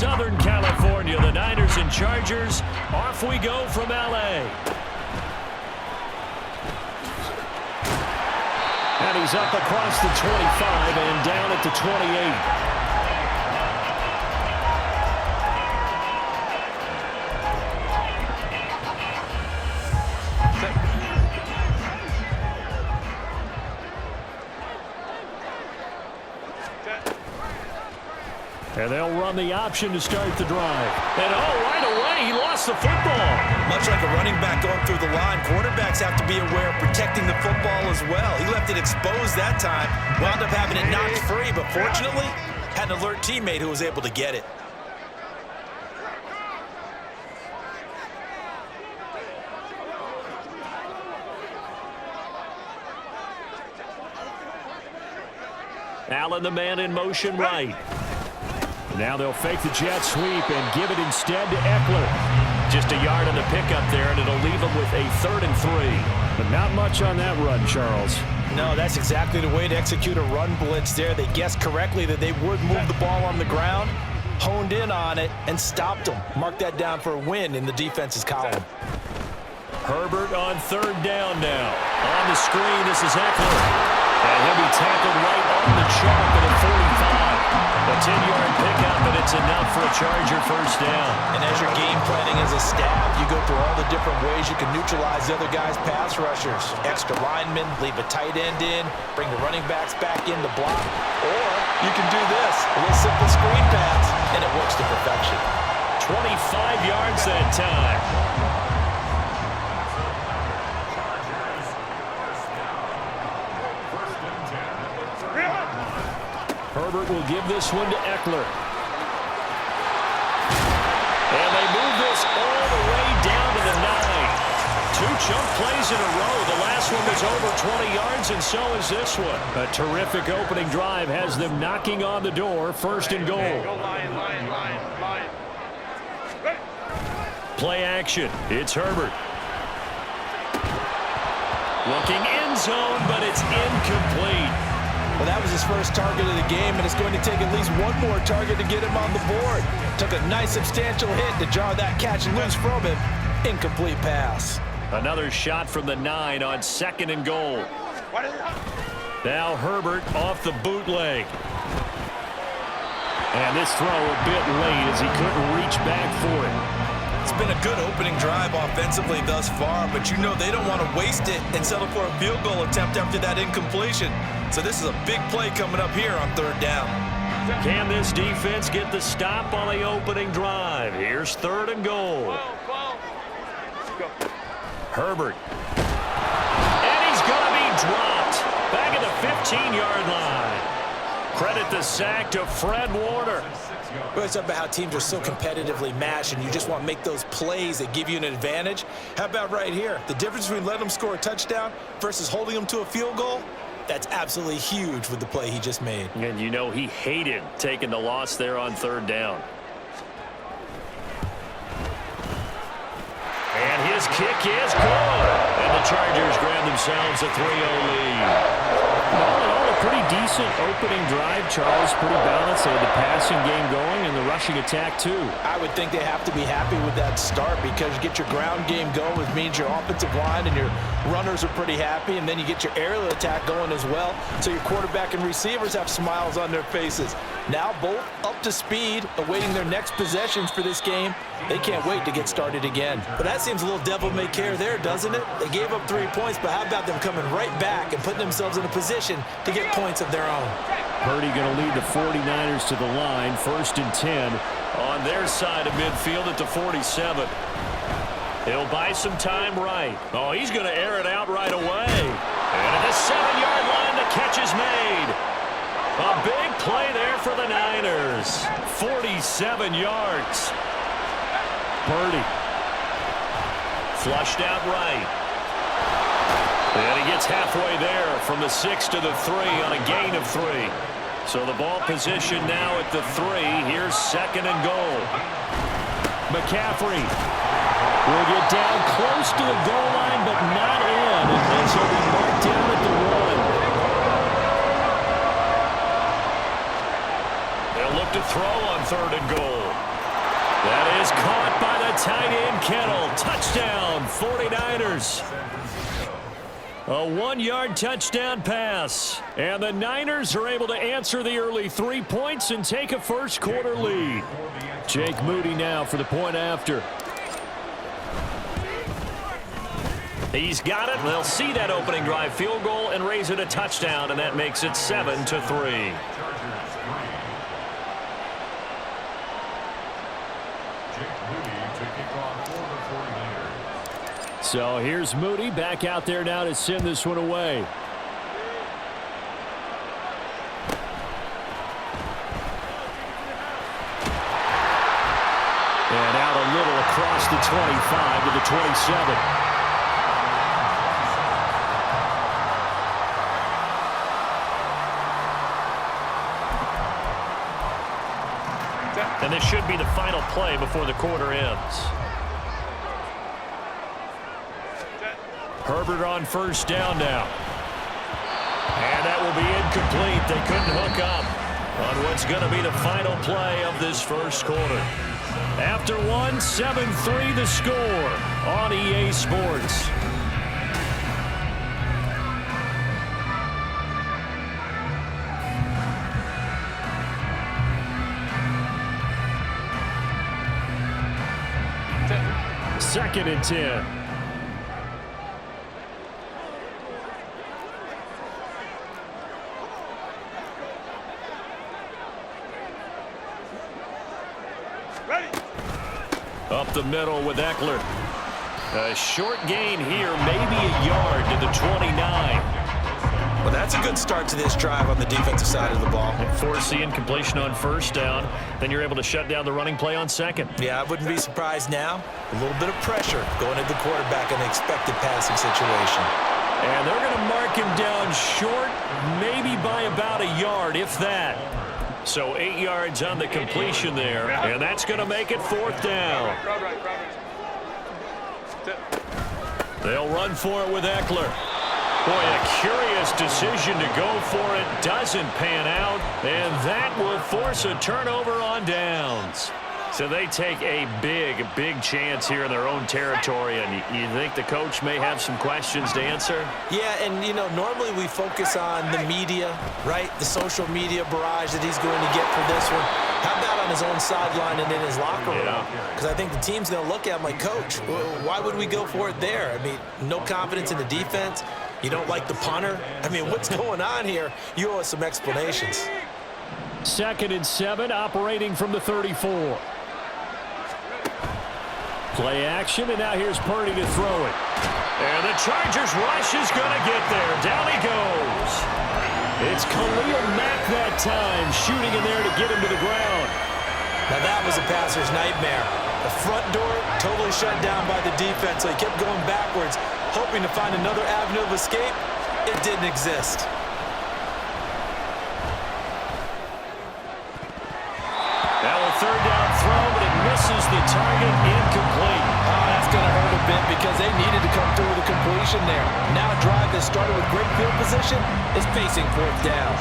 Southern California. The Niners and Chargers. Off we go from L.A. And he's up across the 25 and down at the 28. And they'll run the option to start the drive. And right away, he lost the football. Much like a running back going through the line, quarterbacks have to be aware of protecting the football as well. He left it exposed that time, wound up having it knocked free, but fortunately, had an alert teammate who was able to get it. Allen, the man in motion right. Now they'll fake the jet sweep and give it instead to Eckler. Just a yard on the pickup there, and it'll leave them with a 3rd and 3. But not much on that run, Charles. No, that's exactly the way to execute a run blitz there. They guessed correctly that they would move the ball on the ground, honed in on it, and stopped them. Mark that down for a win in the defense's column. Herbert on 3rd down now. On the screen, this is Eckler. And he'll be tackled right on the chalk at a 45. A 10-yard pickup, and it's enough for a Charger first down. And as you're game planning as a staff, you go through all the different ways you can neutralize the other guy's pass rushers. Extra linemen, leave a tight end in, bring the running backs back in to block. Or you can do this, a little simple screen pass, and it works to perfection. 25 yards that time. Herbert will give this one to Eckler. And they move this all the way down to the 9. 2 chunk plays in a row. The last one was over 20 yards, and so is this one. A terrific opening drive has them knocking on the door. 1st and goal. Play action. It's Herbert. Looking end zone, but it's incomplete. Well, that was his first target of the game, and it's going to take at least one more target to get him on the board. Took a nice substantial hit to jar that catch loose from him. Incomplete pass. Another shot from the 9 on 2nd and goal. Now Herbert off the bootleg. And this throw a bit late as he couldn't reach back for it. It's been a good opening drive offensively thus far, but you know they don't want to waste it and settle for a field goal attempt after that incompletion. So this is a big play coming up here on 3rd down. Can this defense get the stop on the opening drive? Here's 3rd and goal. Herbert. And he's going to be dropped. Back at the 15-yard line. Credit the sack to Fred Warner. We always talk about how teams are so competitively matched and you just want to make those plays that give you an advantage. How about right here? The difference between letting them score a touchdown versus holding them to a field goal? That's absolutely huge with the play he just made. And you know he hated taking the loss there on 3rd down. And his kick is good. And the Chargers grab themselves a 3-0 lead. All in all, a pretty decent opening drive, Charles. Pretty balanced. They had the passing game going and the rushing attack, too. I would think they have to be happy with that start because you get your ground game going, which means your offensive line and your runners are pretty happy, and then you get your aerial attack going as well. So your quarterback and receivers have smiles on their faces. Now both up to speed, awaiting their next possessions for this game. They can't wait to get started again. But that seems a little devil-may-care there, doesn't it? They gave up 3 points, but how about them coming right back and putting themselves in a position to get points of their own? Purdy going to lead the 49ers to the line. 1st and 10 on their side of midfield at the 47. He'll buy some time right. Oh, he's going to air it out right away. And at the 7-yard line, the catch is made. A big play there for the Niners. 47 yards. Purdy. Flushed out right. And he gets halfway there from the 6 to the 3 on a gain of 3. So the ball position now at the 3. Here's 2nd and goal. McCaffrey will get down close to the goal line, but not in. And so he'll be marked down at the 1. They'll look to throw on 3rd and goal. That is caught by the tight end, Kittle. Touchdown, 49ers. A 1-yard touchdown pass. And the Niners are able to answer the early 3 points and take a first-quarter lead. Jake Moody now for the point after. He's got it. They'll see that opening drive field goal and raise it a touchdown, and that makes it 7-3. So here's Moody back out there now to send this one away. And out a little across the 25 to the 27. And this should be the final play before the quarter ends. Herbert on first down now. And that will be incomplete. They couldn't hook up on what's going to be the final play of this first quarter. After one, 7-3 the score on EA Sports. Second and 10. Up the middle with Eckler. A short gain here, maybe a yard to the 29. Well, that's a good start to this drive on the defensive side of the ball. And force the incompletion on first down. Then you're able to shut down the running play on second. Yeah, I wouldn't be surprised now. A little bit of pressure going at the quarterback in an expected passing situation. And they're going to mark him down short, maybe by about a yard, if that. So 8 yards on the completion there, and that's going to make it fourth down. They'll run for it with Eckler. Boy, a curious decision to go for it. Doesn't pan out, and that will force a turnover on downs. So they take a big chance here in their own territory, and you think the coach may have some questions to answer? Yeah, and, you know, normally we focus on the media, right? The social media barrage that he's going to get for this one. How about on his own sideline and in his locker room? Because I think the team's going to look at him like, Coach, why would we go for it there? I mean, no confidence in the defense. You don't like the punter? I mean, what's going on here? You owe us some explanations. 2nd and 7, operating from the 34. Play action, and now here's Purdy to throw it. And the Chargers rush is going to get there. Down he goes. It's Khalil Mack that time, shooting in there to get him to the ground. Now that was a passer's nightmare. The front door totally shut down by the defense, so he kept going backwards, hoping to find another avenue of escape. It didn't exist. Now a third down throw, but it misses the target, incomplete. Oh, that's going to hurt a bit because they needed to come through with a completion there. Now a drive that started with great field position is facing fourth down.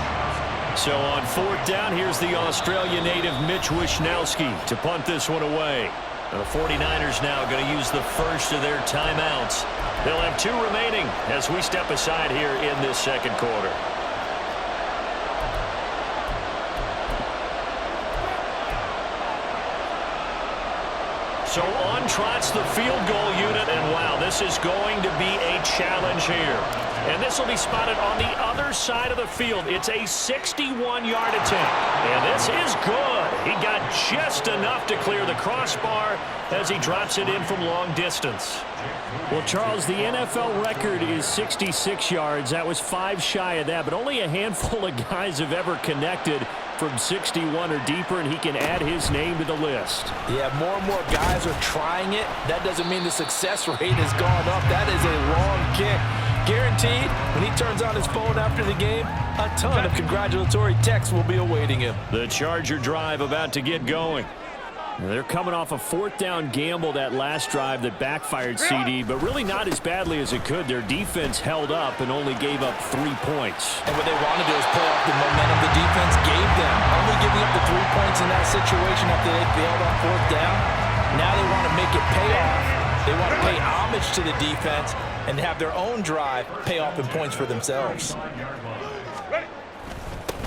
So on fourth down, here's the Australia native Mitch Wishnowsky to punt this one away. And the 49ers now going to use the first of their timeouts. They'll have 2 remaining as we step aside here in this second quarter. So on trots the field goal unit, and wow, this is going to be a challenge here. And this will be spotted on the other side of the field. It's a 61-yard attempt. And this is good. He got just enough to clear the crossbar as he drops it in from long distance. Well, Charles, the NFL record is 66 yards. That was 5 shy of that, but only a handful of guys have ever connected from 61 or deeper, and he can add his name to the list. Yeah, more and more guys are trying it. That doesn't mean the success rate has gone up. That is a long kick. Guaranteed, when he turns on his phone after the game, a ton of congratulatory texts will be awaiting him. The Charger drive about to get going. They're coming off a fourth down gamble that last drive that backfired, CD, but really not as badly as it could. Their defense held up and only gave up 3 points. And what they want to do is play off the momentum the defense gave them. Only giving up the 3 points in that situation after they failed on fourth down. Now they want to make it pay off. They want to pay homage to the defense and have their own drive pay off in points for themselves.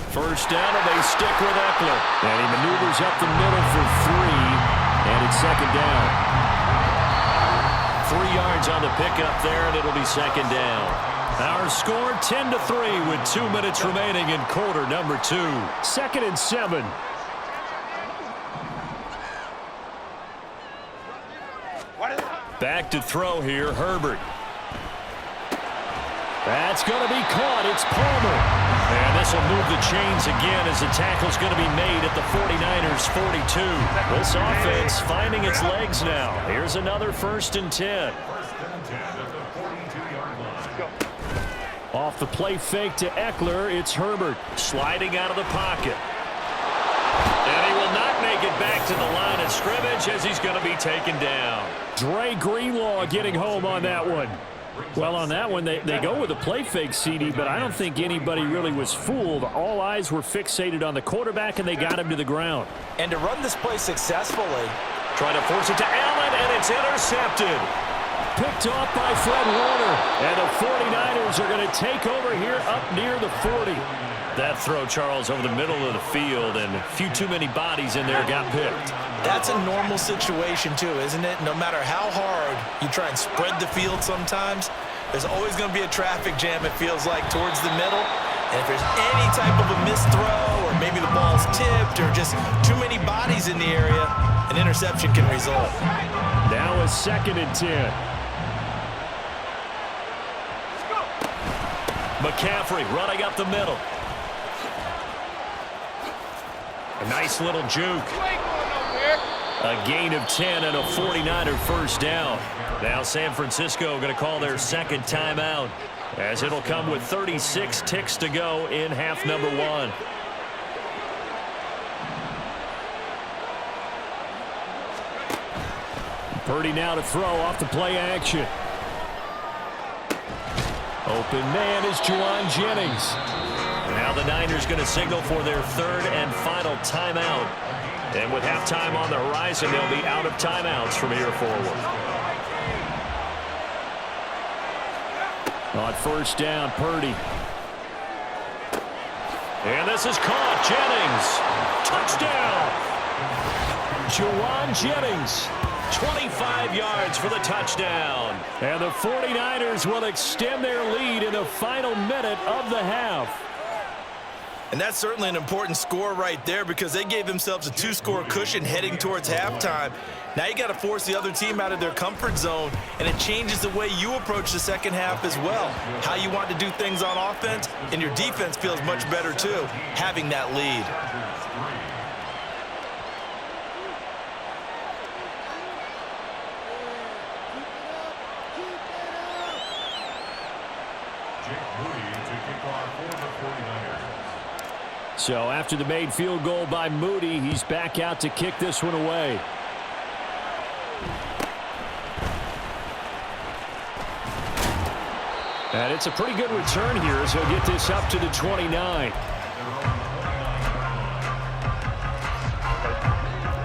First down, and they stick with Eckler. And he maneuvers up the middle for 3, and it's second down. 3 yards on the pickup there, and it'll be second down. Our score 10-3 with 2 minutes remaining in quarter number 2. 2nd and 7. Back to throw here, Herbert. That's going to be caught. It's Palmer. And this will move the chains again as the tackle's going to be made at the 49ers' 42. This offense finding its legs now. Here's another 1st and 10. Off the play fake to Eckler, it's Herbert sliding out of the pocket. And he will not make it back to the line of scrimmage as he's going to be taken down. Dre Greenlaw getting home on that one. Well, on that one, they go with a play fake, CD, but I don't think anybody really was fooled. All eyes were fixated on the quarterback, and they got him to the ground. And to run this play successfully. Trying to force it to Allen, and it's intercepted. Picked off by Fred Warner, and the 49ers are going to take over here up near the 40. That throw, Charles, over the middle of the field, and a few too many bodies in there got picked. That's a normal situation, too, isn't it? No matter how hard you try and spread the field sometimes, there's always going to be a traffic jam, it feels like, towards the middle. And if there's any type of a missed throw, or maybe the ball's tipped, or just too many bodies in the area, an interception can result. Now a 2nd and 10. McCaffrey running up the middle. A nice little juke. A gain of 10 and a 49er first down. Now San Francisco going to call their 2nd timeout, as it'll come with 36 ticks to go in half number 1. Purdy now to throw off the play action. Open man is Juwan Jennings. Now the Niners going to signal for their 3rd and final timeout. And with halftime on the horizon, they'll be out of timeouts from here forward. On first down, Purdy. And this is caught. Jennings. Touchdown. Juwan Jennings. 25 yards for the touchdown. And the 49ers will extend their lead in the final minute of the half. And that's certainly an important score right there, because they gave themselves a 2-score cushion heading towards halftime. Now you got to force the other team out of their comfort zone, and it changes the way you approach the second half as well. How you want to do things on offense, and your defense feels much better too, having that lead. So after the made field goal by Moody, he's back out to kick this one away. And it's a pretty good return here as he'll get this up to the 29.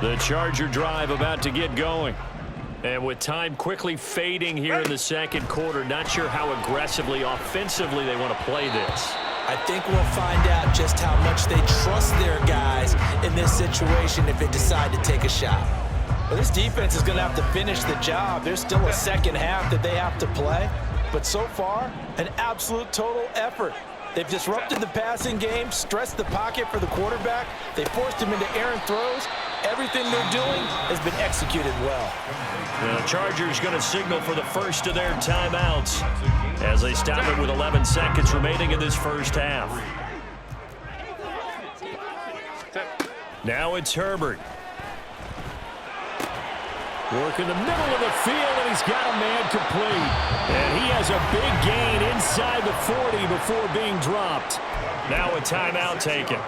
The Charger drive about to get going. And with time quickly fading here in the second quarter, not sure how aggressively, offensively they want to play this. I think we'll find out just how much they trust their guys in this situation if they decide to take a shot. Well, this defense is going to have to finish the job. There's still a second half that they have to play. But so far, an absolute total effort. They've disrupted the passing game, stressed the pocket for the quarterback. They forced him into errant throws. Everything they're doing has been executed well. The Chargers going to signal for the first of their timeouts as they stop it with 11 seconds remaining in this first half. Now it's Herbert. Working the middle of the field, and he's got a man complete. And he has a big gain inside the 40 before being dropped. Now a timeout taken.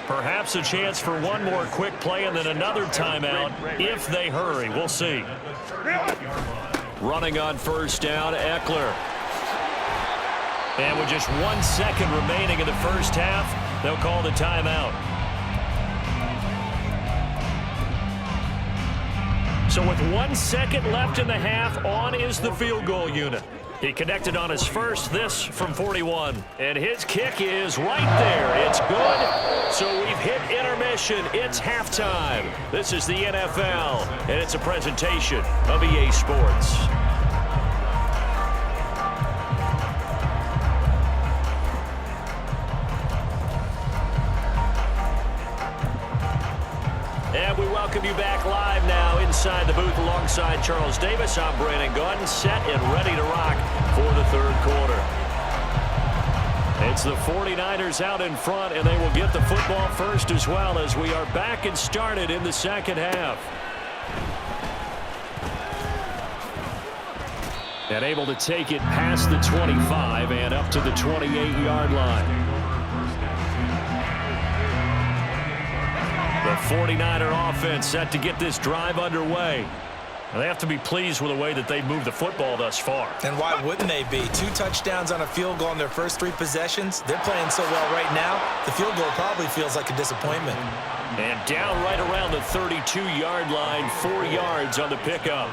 Perhaps a chance for one more quick play and then another timeout if they hurry. We'll see. Running on first down, Eckler. And with just 1 second remaining in the first half, they'll call the timeout. So with 1 second left in the half, on is the field goal unit. He connected on his first, this from 41. And his kick is right there. It's good. So we've hit intermission. It's halftime. This is the NFL, and it's a presentation of EA Sports. And we welcome you back live now inside the booth alongside Charles Davis. I'm Brandon Gaudin, set and ready to rock for the third quarter. It's the 49ers out in front, and they will get the football first as well as we are back and started in the second half. And able to take it past the 25 and up to the 28-yard line. The 49er offense set to get this drive underway. They have to be pleased with the way that they've moved the football thus far. And why wouldn't they be? 2 touchdowns on a field goal in their first 3 possessions. They're playing so well right now, the field goal probably feels like a disappointment. And down right around the 32-yard line, 4 yards on the pickup.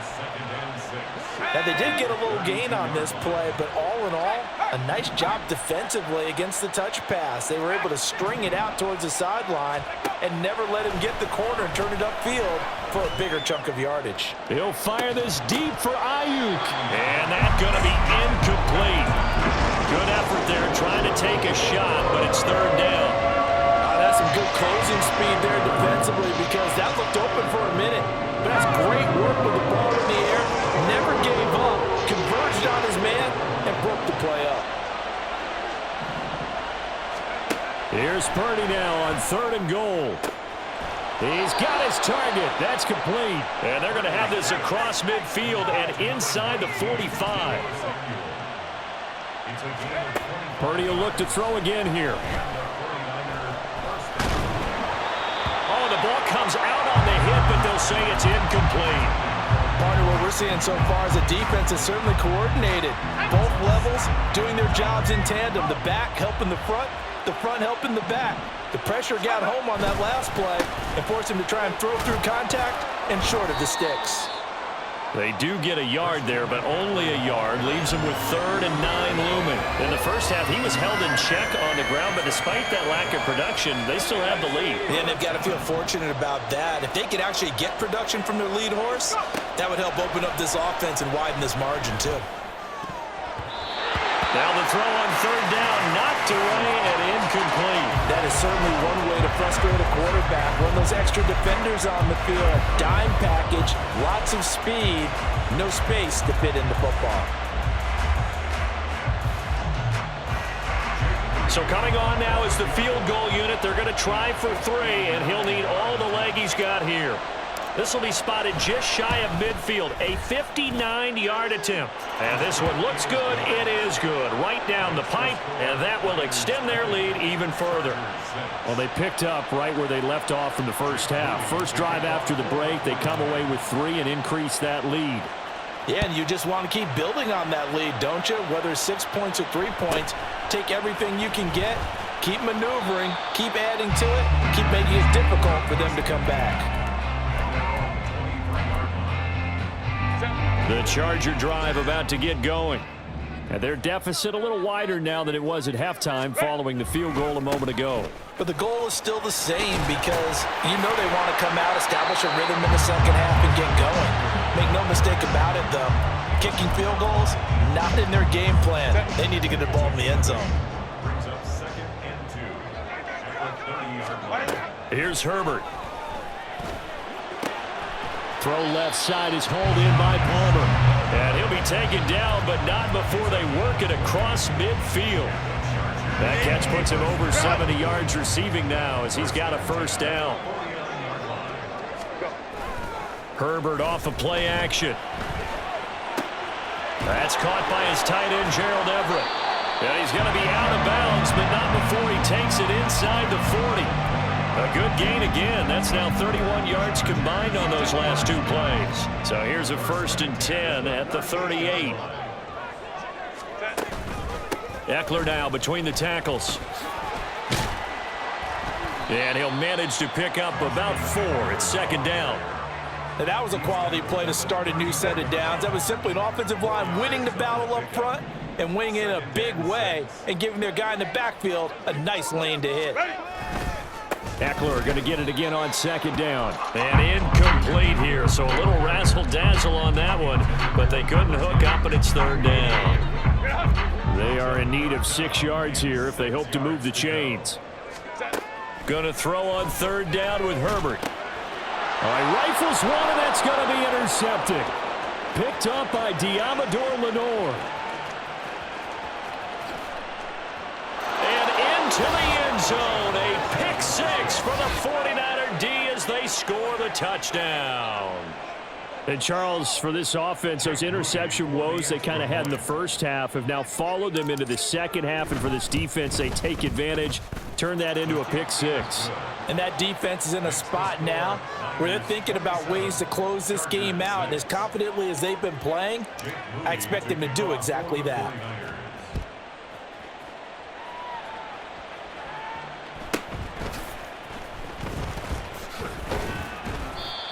Now, they did get a little gain on this play, but all in all, a nice job defensively against the touch pass. They were able to string it out towards the sideline and never let him get the corner and turn it upfield for a bigger chunk of yardage. He'll fire this deep for Ayuk. And that's going to be incomplete. Good effort there trying to take a shot, but it's third down. That's some good closing speed there defensively because that looked open for a minute. But that's great work with the ball in the air. Never gave up, converged on his man, and broke the play up. Here's Purdy now on 3rd and goal. He's got his target. That's complete. And they're going to have this across midfield and inside the 45. Purdy will look to throw again here. Oh, the ball comes out on the hit, but they'll say it's incomplete. Partner, what we're seeing so far is the defense is certainly coordinated. Both levels doing their jobs in tandem. The back helping the front helping the back. The pressure got home on that last play and forced him to try and throw through contact and short of the sticks. They do get a yard there, but only a yard. Leaves him with 3rd and 9 looming. In the first half, he was held in check on the ground, but despite that lack of production, they still have the lead. Yeah, and they've got to feel fortunate about that. If they could actually get production from their lead horse, that would help open up this offense and widen this margin, too. Now the throw on 3rd down, knocked away and incomplete. That is certainly one way to frustrate a quarterback. Run those extra defenders on the field. Dime package, lots of speed, no space to fit in the football. So coming on now is the field goal unit. They're going to try for 3, and he'll need all the leg he's got here. This will be spotted just shy of midfield, a 59-yard attempt. And this one looks good. It is good. Right down the pipe, and that will extend their lead even further. Well, they picked up right where they left off in the first half. First drive after the break, they come away with 3 and increase that lead. Yeah, and you just want to keep building on that lead, don't you? Whether it's 6 points or 3 points, take everything you can get, keep maneuvering, keep adding to it, keep making it difficult for them to come back. The Charger drive about to get going. And their deficit a little wider now than it was at halftime following the field goal a moment ago. But the goal is still the same because you know they want to come out, establish a rhythm in the second half, and get going. Make no mistake about it, though. Kicking field goals, not in their game plan. They need to get the ball in the end zone. Here's Herbert. Throw left side is hauled in by Palmer. And he'll be taken down, but not before they work it across midfield. That catch puts him over 70 yards receiving now as he's got a first down. Herbert off of play action. That's caught by his tight end, Gerald Everett. And he's going to be out of bounds, but not before he takes it inside the 40. A good gain again. That's now 31 yards combined on those last 2 plays. So here's a 1st and 10 at the 38. Eckler now between the tackles. And he'll manage to pick up about 4. It's 2nd down. Now that was a quality play to start a new set of downs. That was simply an offensive line winning the battle up front and winning in a big way and giving their guy in the backfield a nice lane to hit. Eckler going to get it again on 2nd down. And incomplete here, so a little razzle-dazzle on that one, but they couldn't hook up, and it's 3rd down. They are in need of 6 yards here if they hope to move the chains. Going to throw on 3rd down with Herbert. All right, rifles one, and that's going to be intercepted. Picked up by Diamador Lenore. And into the end zone, a pick 6 for the 49er D as they score the touchdown. And Charles, for this offense, those interception woes they kind of had in the first half have now followed them into the second half, and for this defense, they take advantage, turn that into a pick 6. And that defense is in a spot now where they're thinking about ways to close this game out. And as confidently as they've been playing, I expect them to do exactly that.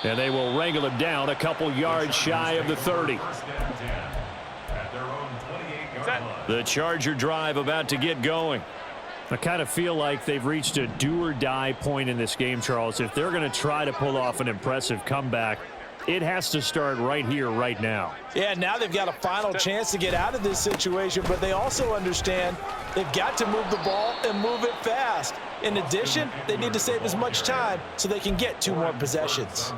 And they will wrangle him down a couple yards shy of the 30. The Charger drive about to get going. I kind of feel like they've reached a do-or-die point in this game, Charles. If they're going to try to pull off an impressive comeback, it has to start right here, right now. Yeah, now they've got a final chance to get out of this situation, but they also understand they've got to move the ball and move it fast. In addition, they need to save as much time so they can get 2 more possessions.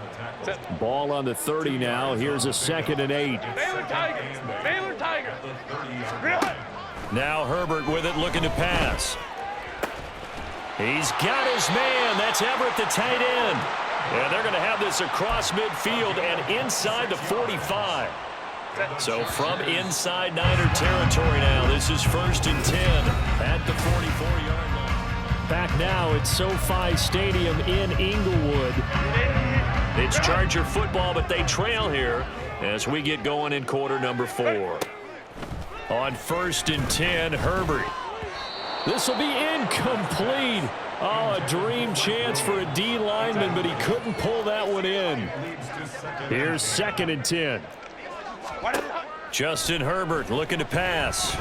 Ball on the 30 now. Here's a 2nd and 8. Baylor Tigers! Baylor Tigers! Now Herbert with it, looking to pass. He's got his man. That's Everett, the tight end. And they're going to have this across midfield and inside the 45. So from inside Niner territory now, this is 1st and 10 at the 44-yard line. Back now at SoFi Stadium in Inglewood. It's Charger football, but they trail here as we get going in quarter number 4. On 1st and 10, Herbert. This will be incomplete. Oh, a dream chance for a D lineman, but he couldn't pull that one in. Here's 2nd and 10. Justin Herbert looking to pass.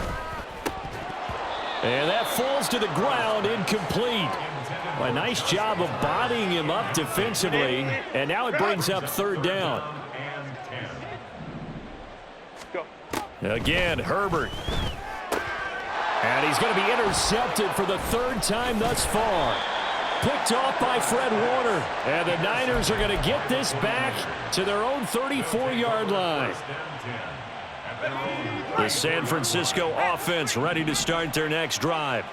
And that falls to the ground, incomplete. A nice job of bodying him up defensively, and now it brings up 3rd down. Again, Herbert. And he's going to be intercepted for the 3rd time thus far. Picked off by Fred Warner. And the Niners are going to get this back to their own 34-yard line. The San Francisco offense ready to start their next drive.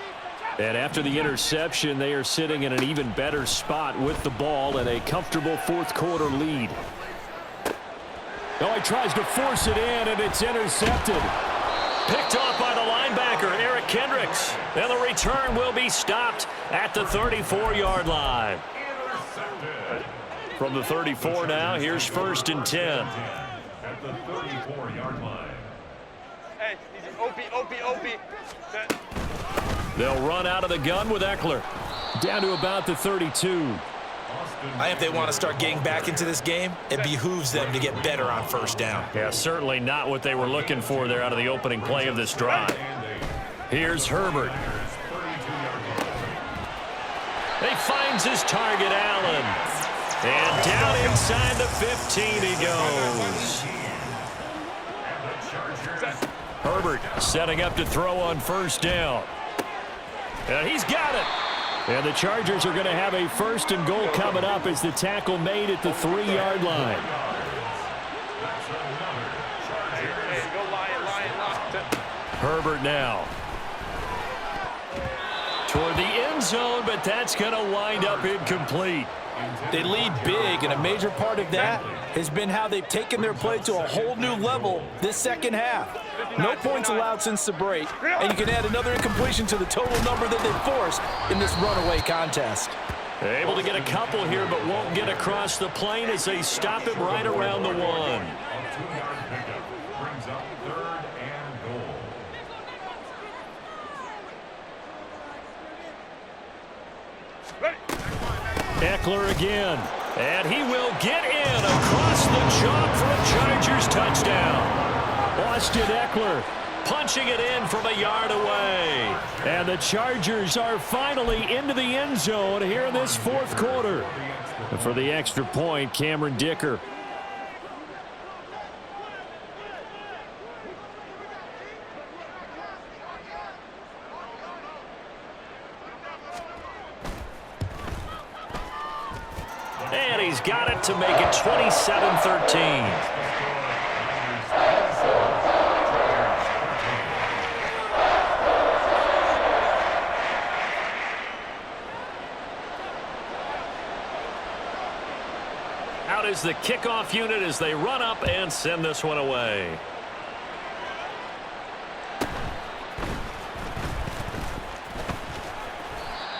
And after the interception, they are sitting in an even better spot with the ball and a comfortable 4th quarter lead. Oh, he tries to force it in, and it's intercepted. Picked off by the linebacker, Eric Kendricks. And the return will be stopped at the 34-yard line. From the 34 now, here's 1st and 10. At the 34-yard line. Hey, OP. They'll run out of the gun with Eckler. Down to about the 32. If they want to start getting back into this game, it behooves them to get better on 1st down. Yeah, certainly not what they were looking for there out of the opening play of this drive. Here's Herbert. He finds his target, Allen. And down inside the 15 he goes. Herbert setting up to throw on 1st down. And he's got it. And the Chargers are going to have a 1st and goal coming up as the tackle made at the 3-yard line. Herbert now. Toward the end zone, but that's going to wind up incomplete. They lead big, and a major part of that has been how they've taken their play to a whole new level this second half. No points allowed since the break, and you can add another incompletion to the total number that they've forced in this runaway contest. Able to get a couple here, but won't get across the plane as they stop him right around the 1. A 2-yard pickup brings up 3rd and goal. Eckler again, and he will get in across the chalk for a Chargers touchdown. Austin Eckler punching it in from a yard away. And the Chargers are finally into the end zone here in this 4th quarter. And for the extra point, Cameron Dicker. And he's got it to make it 27-13. Out is the kickoff unit as they run up and send this one away.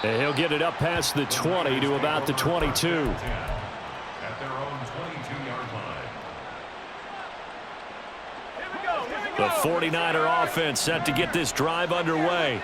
And he'll get it up past the 20 to about the 22. At their own 22-yard line. The 49er offense set to get this drive underway.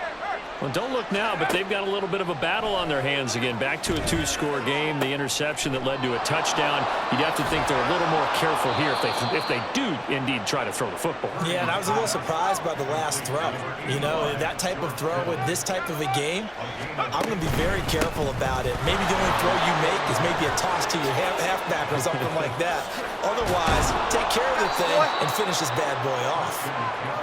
Well, don't look now, but they've got a little bit of a battle on their hands again. Back to a 2-score game. The interception that led to a touchdown. You'd have to think they're a little more careful here if they do indeed try to throw the football. Yeah, and I was a little surprised by the last throw. You know, that type of throw with this type of a game, I'm going to be very careful about it. Maybe the only throw you make is maybe a toss to your halfback or something like that. Otherwise, take care of the thing and finish this bad boy off.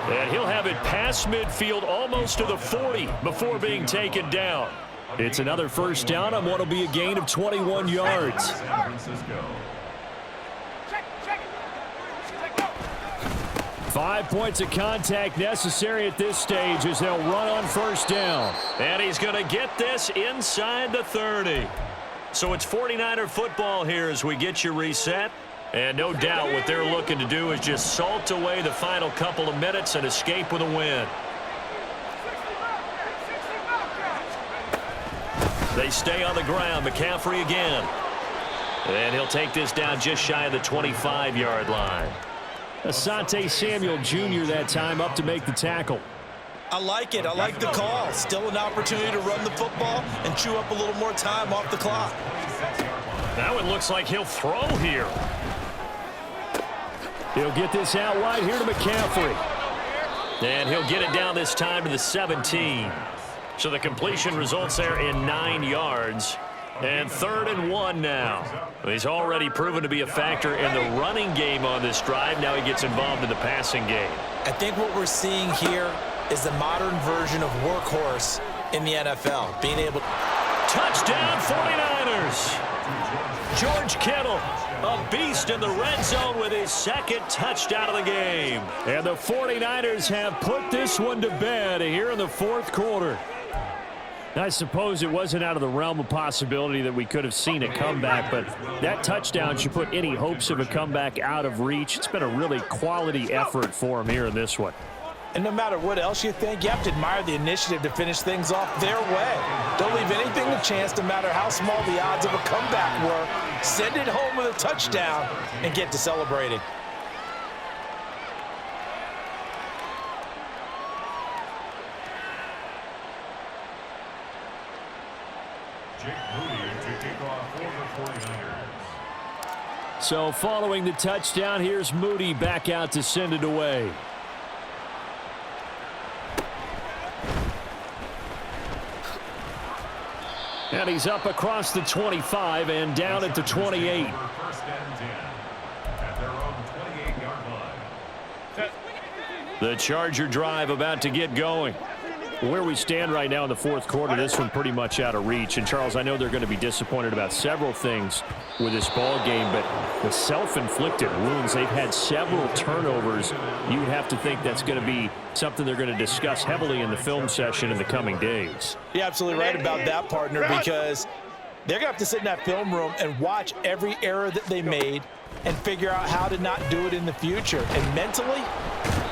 And he'll have it past midfield almost to the 40 before being taken down. It's another first down on what will be a gain of 21 yards. 5 points of contact necessary at this stage as they'll run on first down. And he's going to get this inside the 30. So it's 49er football here as we get you reset. And no doubt what they're looking to do is just salt away the final couple of minutes and escape with a win. They stay on the ground. McCaffrey again. And he'll take this down just shy of the 25-yard line. Asante Samuel Jr. that time up to make the tackle. I like it. I like the call. Still an opportunity to run the football and chew up a little more time off the clock. Now it looks like he'll throw here. He'll get this out wide here to McCaffrey. And he'll get it down this time to the 17. So the completion results there in 9 yards. And 3rd and 1 now. He's already proven to be a factor in the running game on this drive. Now he gets involved in the passing game. I think what we're seeing here is the modern version of workhorse in the NFL. Being able to... Touchdown 49ers. George Kittle, a beast in the red zone with his 2nd touchdown of the game. And the 49ers have put this one to bed here in the 4th quarter. I suppose it wasn't out of the realm of possibility that we could have seen a comeback, but that touchdown should put any hopes of a comeback out of reach. It's been a really quality effort for him here in this one. And no matter what else you think, you have to admire the initiative to finish things off their way. Don't leave anything to chance, no matter how small the odds of a comeback were. Send it home with a touchdown and get to celebrating. So following the touchdown, here's Moody back out to send it away. And he's up across the 25 and down at the 28. The Charger drive about to get going. Where we stand right now in the 4th quarter, this one pretty much out of reach. And, Charles, I know they're going to be disappointed about several things with this ball game, but the self-inflicted wounds, they've had several turnovers. You'd have to think that's going to be something they're going to discuss heavily in the film session in the coming days. You're absolutely right about that, partner, because they're going to have to sit in that film room and watch every error that they made and figure out how to not do it in the future. And mentally,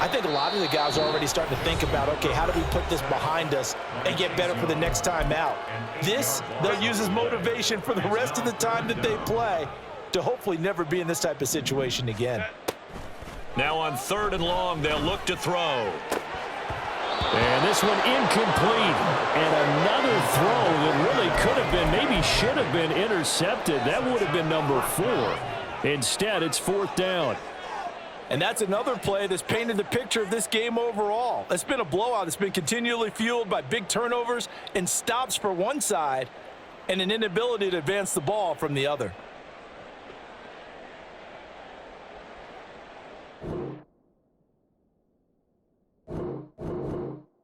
I think a lot of the guys are already starting to think about, okay, how do we put this behind us and get better for the next time out? This, they'll use as motivation for the rest of the time that they play to hopefully never be in this type of situation again. Now on 3rd and long, they'll look to throw. And this one incomplete. And another throw that really could have been, maybe should have been intercepted. That would have been number 4. Instead, it's 4th down. And that's another play that's painted the picture of this game overall. It's been a blowout. It's been continually fueled by big turnovers and stops for one side and an inability to advance the ball from the other.